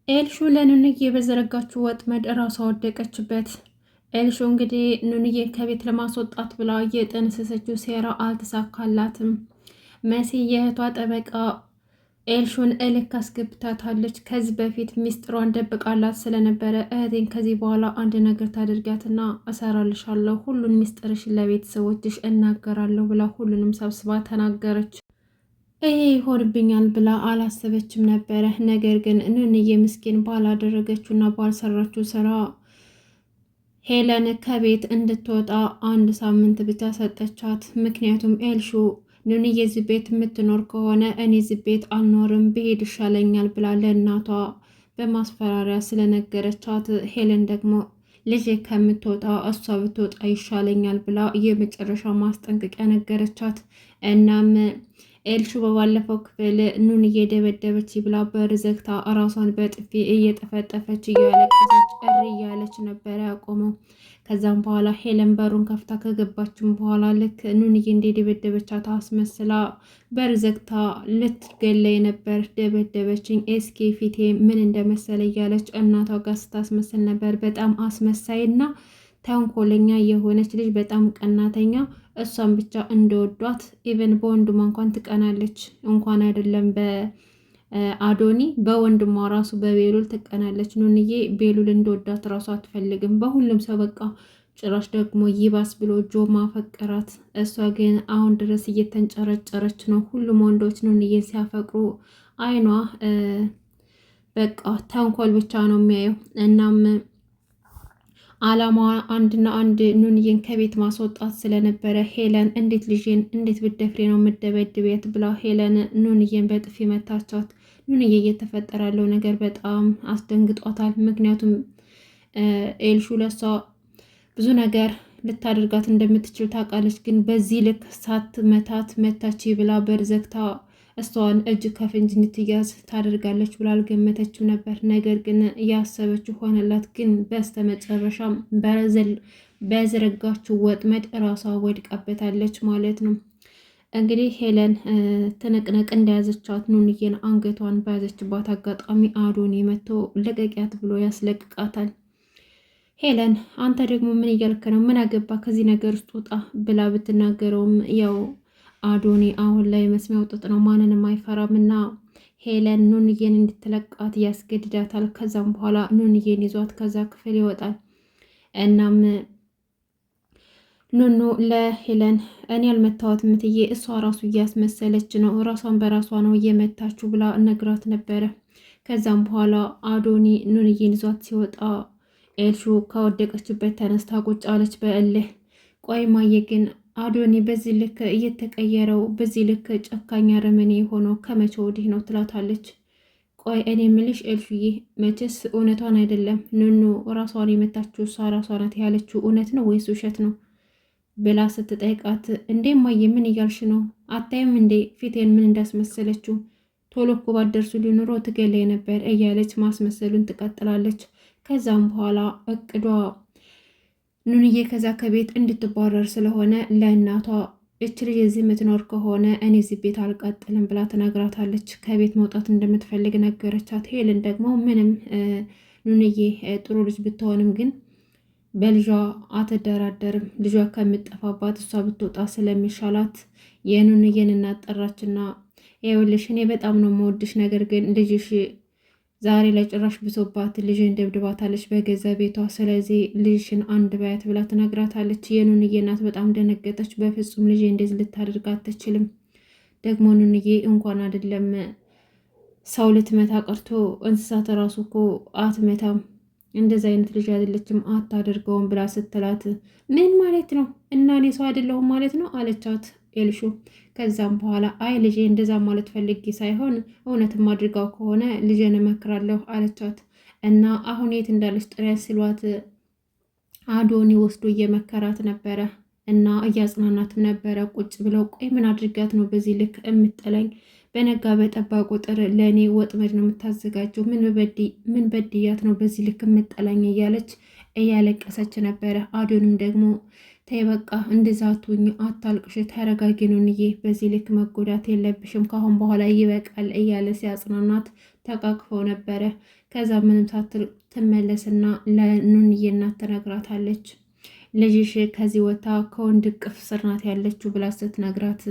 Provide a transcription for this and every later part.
ኤልሹ ለኑንዬ በዘረጋችው ወጥመድ እራሷ ወደቀችበት። ኤልሹ እንግዲህ ኑንዬን ከቤት ለማስወጣት ብላ የጠነሰሰችው ሴራ አልተሳካላትም። መሲ የእህቷ ጠበቃ ኤልሹን እልክ አስገብታታለች። ከዚህ በፊት ሚስጥሯን ደብቃላት ስለነበረ እህቴን ከዚህ በኋላ አንድ ነገር ታደርጋትና እሰራልሻለሁ፣ ሁሉን ሚስጥርሽን ለቤተሰቦችሽ እናገራለሁ ብላ ሁሉንም ሰብስባ ተናገረች። ይሄ ይሆንብኛል ብላ አላሰበችም ነበረ። ነገር ግን ኑንዬ ምስኪን ባላደረገችውና ባልሰራችው ስራ ሄለን ከቤት እንድትወጣ 1 ሳምንት ብቻ ሰጠቻት። ምክንያቱም ኤልሹ ኑንዬ እዚህ ቤት የምትኖር ከሆነ እኔ እዚህ ቤት አልኖርም ብሄድ ይሻለኛል ብላ ለእናቷ በማስፈራሪያ ስለነገረቻት ሄለን ደግሞ ልጄ ከምትወጣ እሷ ብትወጣ ይሻለኛል ብላ የመጨረሻ ማስጠንቀቂያ ነገረቻት። እናም ኤልሹ በባለፈው ክፍል ኑን እየደበደበች ብላ በር ዘግታ እራሷን በጥፊ እየጠፈጠፈች እያለቀሰች እሪ እያለች ነበረ ያቆመው። ከዛም በኋላ ሄለን በሩን ከፍታ ከገባችም በኋላ ልክ ኑንዬ እንደደበደበቻት አስመስላ በር ዘግታ ልትገለይ ነበር። ደበደበችኝ፣ እስኪ ፊቴ ምን እንደመሰለ እያለች እናቷ ጋር ስታስመስል ነበር። በጣም አስመሳይና ተንኮለኛ የሆነች ልጅ፣ በጣም ቀናተኛ፣ እሷን ብቻ እንደወዷት ኢቨን በወንድሟ እንኳን ትቀናለች። እንኳን አይደለም በአዶኒ በወንድሟ ራሱ በቤሉል ትቀናለች። ኑንዬ ቤሉል እንደወዳት ራሱ አትፈልግም በሁሉም ሰው በቃ። ጭራሽ ደግሞ ይባስ ብሎ ጆ ማፈቀራት። እሷ ግን አሁን ድረስ እየተንጨረጨረች ነው። ሁሉም ወንዶች ኑንዬን ሲያፈቅሩ አይኗ በቃ ተንኮል ብቻ ነው የሚያየው። እናም አላማዋ አንድና አንድ ኑንዬን ከቤት ማስወጣት ስለነበረ ሄለን እንዴት ልጄን እንዴት ብደፍሬ ነው የምደበድቤት ብላ ሄለን ኑንዬን በጥፊ መታቻት። ኑንዬ እየተፈጠረ ያለው ነገር በጣም አስደንግጧታል። ምክንያቱም ኤልሹ ለሷ ብዙ ነገር ልታደርጋት እንደምትችል ታውቃለች። ግን በዚህ ልክ ሳትመታት መታች ብላ በር ዘግታ እሷን እጅ ከፍንጅ እንድትያዝ ታደርጋለች ብላ አልገመተችው ነበር። ነገር ግን ያሰበችው ሆነላት። ግን በስተመጨረሻም በዘረጋችው ወጥመድ እራሷ ወድቃበታለች ማለት ነው። እንግዲህ ሄለን ትንቅንቅ እንደያዘቻት ኑንዬን አንገቷን በያዘችባት አጋጣሚ አዶኒ መጥቶ ልቀቂያት ብሎ ያስለቅቃታል። ሄለን አንተ ደግሞ ምን እያልክ ነው? ምን አገባ ከዚህ ነገር ውስጥ ውጣ ብላ ብትናገረውም ያው አዶኒ አሁን ላይ መስሚያው ጥጥ ነው፣ ማንንም አይፈራም እና ሄለን ኑንዬን እንድትለቃት ያስገድዳታል። ከዛም በኋላ ኑንዬን ይዟት ከዛ ክፍል ይወጣል። እናም ኑኑ ለሄለን እኔ ያልመታወት ምትዬ እሷ ራሱ እያስመሰለች ነው፣ ራሷን በራሷ ነው እየመታችሁ ብላ ነግራት ነበረ። ከዛም በኋላ አዶኒ ኑንዬን ይዟት ሲወጣ ኤልሹ ከወደቀችበት ተነስታ ቁጭ አለች በእልህ። ቆይ ማየ ግን አዶኒ በዚህ ልክ እየተቀየረው በዚህ ልክ ጨካኝ አረመኔ የሆነው ከመቼ ወዲህ ነው ትላታለች። ቆይ እኔ ምልሽ ኤልሹዬ መቼስ እውነቷን አይደለም ኑኑ ራሷን የመታችው እሷ ራሷ ናት ያለችው እውነት ነው ወይስ ውሸት ነው ብላ ስትጠይቃት፣ እንዴ ማየ ምን እያልሽ ነው? አታይም እንዴ ፊቴን ምን እንዳስመሰለችው? ቶሎ እኮ ባደርሱ ሊኖሮ ትገለይ ነበር እያለች ማስመሰሉን ትቀጥላለች። ከዛም በኋላ እቅዷ ኑንዬ ከዛ ከቤት እንድትባረር ስለሆነ ለእናቷ እች ልጅ እዚህ የምትኖር ከሆነ እኔ እዚህ ቤት አልቀጥልም ብላ ትነግራታለች። ከቤት መውጣት እንደምትፈልግ ነገረቻት። ሄልን ደግሞ ምንም ኑንዬ ጥሩ ልጅ ብትሆንም ግን በልጇ አትደራደርም። ልጇ ከምጠፋባት እሷ ብትወጣ ስለሚሻላት የኑንዬን እናት ጠራችና ይኸውልሽ እኔ በጣም ነው የምወድሽ፣ ነገር ግን ልጅሽ ዛሬ ላይ ጭራሽ ብሶባት ልጅን ደብድባታለች በገዛ ቤቷ። ስለዚህ ልጅሽን አንድ ባያት ብላ ትነግራታለች። የኑንዬ እናት በጣም ደነገጠች። በፍጹም ልጅ እንደዚህ ልታደርግ አትችልም። ደግሞ ኑንዬ እንኳን አይደለም ሰው ልትመታ ቀርቶ እንስሳት ራሱ እኮ አትመታም፣ እንደዚህ አይነት ልጅ አይደለችም፣ አታደርገውም ብላ ስትላት ምን ማለት ነው እና እኔ ሰው አይደለሁም ማለት ነው አለቻት ኤልሹ። ከዛም በኋላ አይ ልጄ እንደዛ ማለት ፈልጌ ሳይሆን እውነትም አድርጋው ከሆነ ልጄን እመክራለሁ አለቻት። እና አሁን የት እንዳለች ጥሪያት ሲሏት አዶኒ ወስዶ እየመከራት ነበረ እና እያጽናናትም ነበረ። ቁጭ ብለው ቆይ ምን አድርጋት ነው በዚህ ልክ የምጠላኝ? በነጋ በጠባ ቁጥር ለእኔ ወጥመድ ነው የምታዘጋጀው። ምን በድያት ነው በዚህ ልክ የምጠላኝ? እያለች እያለቀሰች ነበረ። አዶንም ደግሞ ተይ በቃ እንደዛ አትሁኝ፣ አታልቅሽ፣ ተረጋጊ ኑንዬ፣ በዚህ ልክ መጎዳት የለብሽም፣ ካሁን በኋላ ይበቃል እያለ ሲያጽናናት ተቃቅፈው ነበረ። ከዛ ምንም ሳትል ትመለስና ለኑንዬ እናት ትነግራታለች። ልጅሽ ከዚህ ወታ ከወንድ እቅፍ ስር ናት ያለችው ብላ ስትነግራት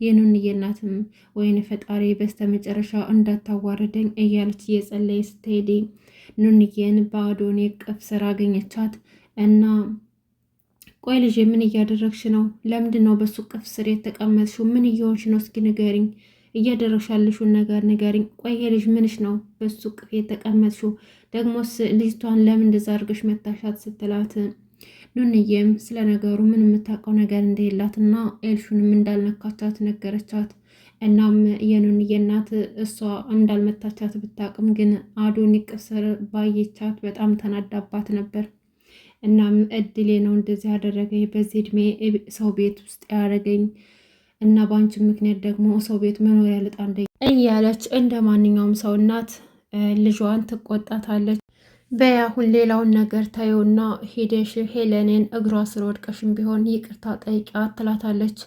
የኑንዬ እናትም ወይን ፈጣሪ በስተመጨረሻ እንዳታዋርደኝ እያለች እየጸለየ ስትሄድ ኑንዬን በአዶኒ እቅፍ ስር አገኘቻት እና ቆይ ልጄ ምን እያደረግሽ ነው? ለምንድን ነው በሱ እቅፍ ስር የተቀመጥሽው? ምን እየሆንሽ ነው? እስኪ ንገሪኝ፣ እያደረግሽ ያለሽውን ነገር ንገሪኝ። ቆይ ልጅ ምንሽ ነው በሱ እቅፍ የተቀመጥሽው? ደግሞስ ልጅቷን ለምን እንደዛ አድርገሽ መታሻት? ስትላት ኑንዬም ስለ ነገሩ ምን የምታውቀው ነገር እንደሌላትና ኤልሹንም እንዳልነካቻት ነገረቻት። እናም የኑንዬ እናት እሷ እንዳልመታቻት ብታውቅም ግን አዶኒ እቅፍ ስር ባየቻት በጣም ተናዳባት ነበር። እናም እድሌ ነው እንደዚህ ያደረገኝ፣ በዚህ እድሜ ሰው ቤት ውስጥ ያደረገኝ እና በአንቺ ምክንያት ደግሞ ሰው ቤት መኖሪያ ልጣ እያለች እንደ ማንኛውም ሰው እናት ልጇን ትቆጣታለች። በያሁን ሌላውን ነገር ታየውና ሄደሽ ሄለንን እግሯ ስር ወድቀሽም ቢሆን ይቅርታ ጠይቂያት ትላታለች።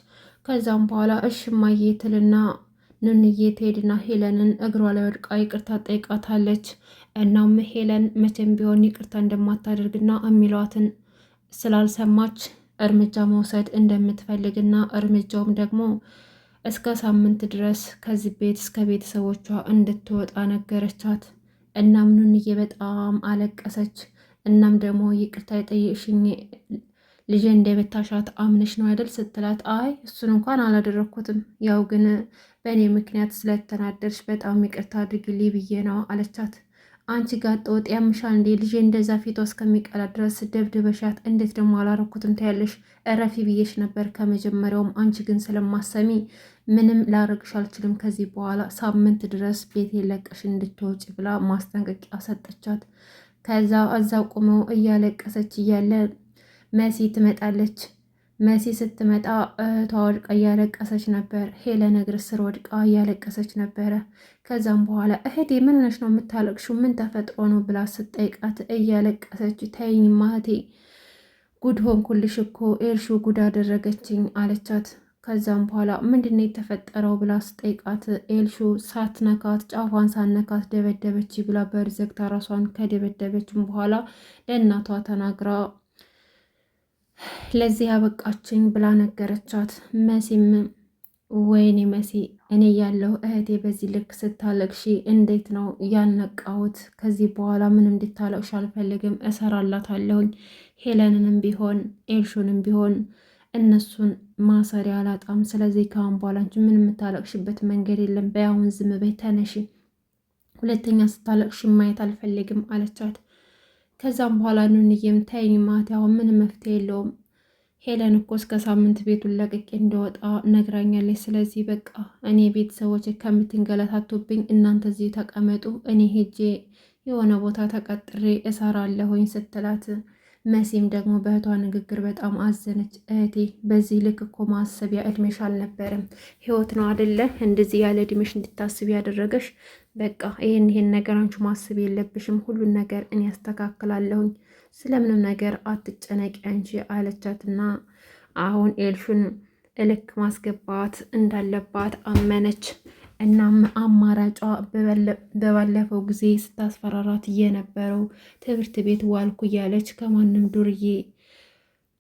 ከዛም በኋላ እሺ እማዬ ትልና ኑንዬ ትሄድና ሄለንን እግሯ ላይ ወድቃ ይቅርታ ጠይቃታለች። እናም ሄለን መቼም ቢሆን ይቅርታ እንደማታደርግና የሚሏትን ስላልሰማች እርምጃ መውሰድ እንደምትፈልግና እርምጃውም ደግሞ እስከ ሳምንት ድረስ ከዚህ ቤት እስከ ቤተሰቦቿ እንድትወጣ ነገረቻት። እናም ኑንዬ በጣም አለቀሰች። እናም ደግሞ ይቅርታ የጠየቅሽኝ ልጄ እንደበታሻት አምነሽ ነው አይደል ስትላት፣ አይ እሱን እንኳን አላደረግኩትም፣ ያው ግን በእኔ ምክንያት ስለተናደርሽ በጣም ይቅርታ አድርግልኝ ብዬ ነው አለቻት። አንቺ ጋር ጠወጥ ያምሻል እንዴ? ልጄ እንደዛ ፊቷ እስከሚቀላ ድረስ ደብድበሻት እንዴት ደግሞ አላረኩትም ታያለሽ? እረፊ ብዬሽ ነበር ከመጀመሪያውም። አንቺ ግን ስለማሰሚ ምንም ላረግሽ አልችልም። ከዚህ በኋላ ሳምንት ድረስ ቤት ለቀሽ እንድትወጪ ብላ ማስጠንቀቂያ ሰጠቻት። ከዛ እዛው ቁመው እያለቀሰች እያለ መሲ ትመጣለች። መሲ ስትመጣ እህቷ ወድቃ እያለቀሰች ነበር። ሄለን እግር ስር ወድቃ እያለቀሰች ነበረ። ከዛም በኋላ እህቴ ምን ሆነሽ ነው የምታለቅሽው? ምን ተፈጥሮ ነው ብላ ስትጠይቃት እያለቀሰች ተይኝማ እህቴ ጉድ ሆንኩልሽ እኮ ኤልሹ ጉድ አደረገችኝ አለቻት። ከዛም በኋላ ምንድን ነው የተፈጠረው ብላ ስጠይቃት ኤልሹ ሳትነካት ጫፏን ሳትነካት ደበደበች ብላ በር ዘግታ ራሷን ከደበደበችም በኋላ ለእናቷ ተናግራ ለዚህ ያበቃችኝ ብላ ነገረቻት። መሲም ወይኔ መሲ እኔ ያለው እህቴ በዚህ ልክ ስታለቅሺ እንዴት ነው ያልነቃሁት? ከዚህ በኋላ ምን እንድታለቅሽ አልፈልግም፣ እሰራላታለሁኝ። ሄለንንም ቢሆን ኤልሹንም ቢሆን እነሱን ማሰሪያ አላጣም። ስለዚህ ከአሁን በኋላ አንቺ ምን የምታለቅሽበት መንገድ የለም። በያሁን ዝም በይ ተነሺ፣ ሁለተኛ ስታለቅሽ ማየት አልፈልግም አለቻት። ከዛም በኋላ ኑንዬም ተይኝ ማት አሁን ምን መፍትሄ የለውም። ሄለን እኮ እስከ ሳምንት ቤቱን ለቅቄ እንደወጣ ነግራኛለች። ስለዚህ በቃ እኔ ቤተሰቦች ከምትንገለታቱብኝ እናንተ እዚህ ተቀመጡ፣ እኔ ሄጄ የሆነ ቦታ ተቀጥሬ እሰራለሁኝ ስትላት፣ መሲም ደግሞ በእህቷ ንግግር በጣም አዘነች። እህቴ በዚህ ልክ እኮ ማሰቢያ እድሜሽ አልነበረም። ህይወት ነው አደለ እንደዚህ ያለ እድሜሽ እንድታስብ ያደረገሽ። በቃ ይሄን ነገር አንቺ ማሰብ የለብሽም። ሁሉን ነገር እኔ ያስተካክላለሁኝ። ስለምንም ነገር አትጨነቂ አንቺ አለቻትና አሁን ኤልሹን እልክ ማስገባት እንዳለባት አመነች። እናም አማራጯ በባለፈው ጊዜ ስታስፈራራት የነበረው ትምህርት ቤት ዋልኩ እያለች ከማንም ዱርዬ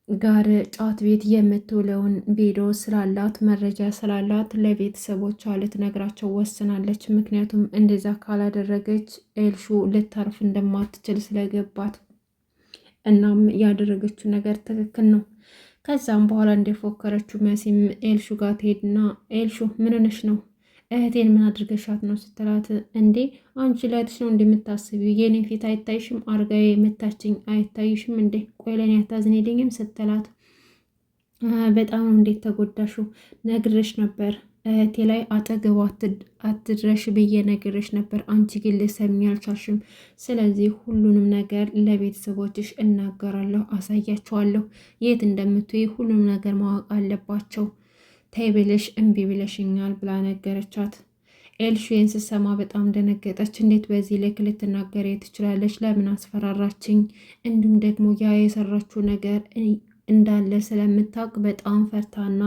ጋር ጫት ቤት የምትውለውን ቪዲዮ ስላላት መረጃ ስላላት ለቤተሰቦቿ ልትነግራቸው ወስናለች። ምክንያቱም እንደዛ ካላደረገች ኤልሹ ልታርፍ እንደማትችል ስለገባት፣ እናም ያደረገችው ነገር ትክክል ነው። ከዛም በኋላ እንደፎከረችው መሲም ኤልሹ ጋር ትሄድና ኤልሹ ምን ሆነሽ ነው? እህቴን ምን አድርገሻት ነው ስትላት፣ እንዴ አንቺ ላይትሽ ነው እንደምታስቢው? የኔ ፊት አይታይሽም? አርጋዬ የምታችኝ አይታይሽም እንዴ? ቆይ ለኔ አታዝኔልኝም ስትላት፣ በጣም እንዴት ተጎዳሹ? ነግሬሽ ነበር እህቴ ላይ አጠገቡ አትድረሽ ብዬ ነግሬሽ ነበር። አንቺ ግን ልትሰሚኝ አልቻልሽም። ስለዚህ ሁሉንም ነገር ለቤተሰቦችሽ እናገራለሁ፣ አሳያቸዋለሁ። የት እንደምትይ ሁሉንም ነገር ማወቅ አለባቸው። ተይ ብለሽ እምቢ ብለሽኛል ብላ ነገረቻት። ኤልሹን ስትሰማ በጣም ደነገጠች። እንዴት በዚህ ልክ ልትናገር ትችላለች? ለምን አስፈራራችኝ? እንዲሁም ደግሞ ያ የሰራችው ነገር እንዳለ ስለምታውቅ በጣም ፈርታና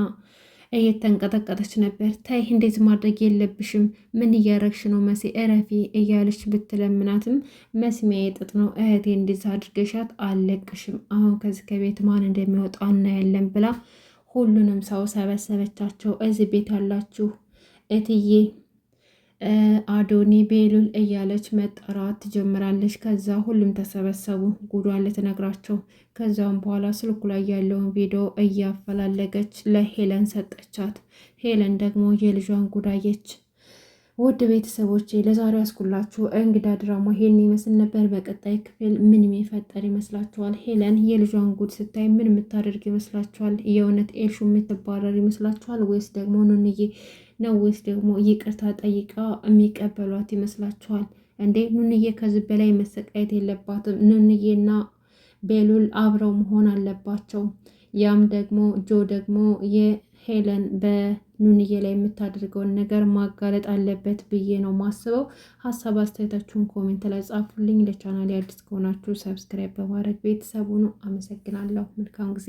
እየተንቀጠቀጠች ነበር። ታይ እንደዚህ ማድረግ የለብሽም ምን እያረግሽ ነው መሲ እረፊ እያለች ብትለምናትም መስሚያ የጥጥ ነው እህቴ እንደዚህ አድርገሻት አልለቅሽም፣ አሁን ከዚህ ከቤት ማን እንደሚወጣ እናያለን ብላ ሁሉንም ሰው ሰበሰበቻቸው። እዚህ ቤት ያላችሁ እትዬ አዶኒ ቤሉል እያለች መጠራት ትጀምራለች። ከዛ ሁሉም ተሰበሰቡ ጉዷን ልትነግራቸው። ከዛም በኋላ ስልኩ ላይ ያለውን ቪዲዮ እያፈላለገች ለሄለን ሰጠቻት። ሄለን ደግሞ የልጇን ጉዳየች። ውድ ቤተሰቦቼ ለዛሬ ያስኩላችሁ እንግዳ ድራማ ይሄን ይመስል ነበር። በቀጣይ ክፍል ምን የሚፈጠር ይመስላችኋል? ሄለን የልጇን ጉድ ስታይ ምን የምታደርግ ይመስላችኋል? የእውነት ኤልሹ የምትባረር ይመስላችኋል? ወይስ ደግሞ ኑንዬ ነው ወይስ ደግሞ ይቅርታ ጠይቃ የሚቀበሏት ይመስላችኋል? እንዴ ኑንዬ ከዚህ በላይ መሰቃየት የለባትም። ኑንዬና ቤሉል አብረው መሆን አለባቸው። ያም ደግሞ ጆ ደግሞ የሄለን በኑንዬ ላይ የምታደርገውን ነገር ማጋለጥ አለበት ብዬ ነው ማስበው። ሀሳብ አስተያየታችሁን ኮሜንት ላይ ጻፉልኝ። ለቻናሌ አዲስ ከሆናችሁ ሰብስክራይብ በማድረግ ቤተሰቡ ነው። አመሰግናለሁ። መልካም ጊዜ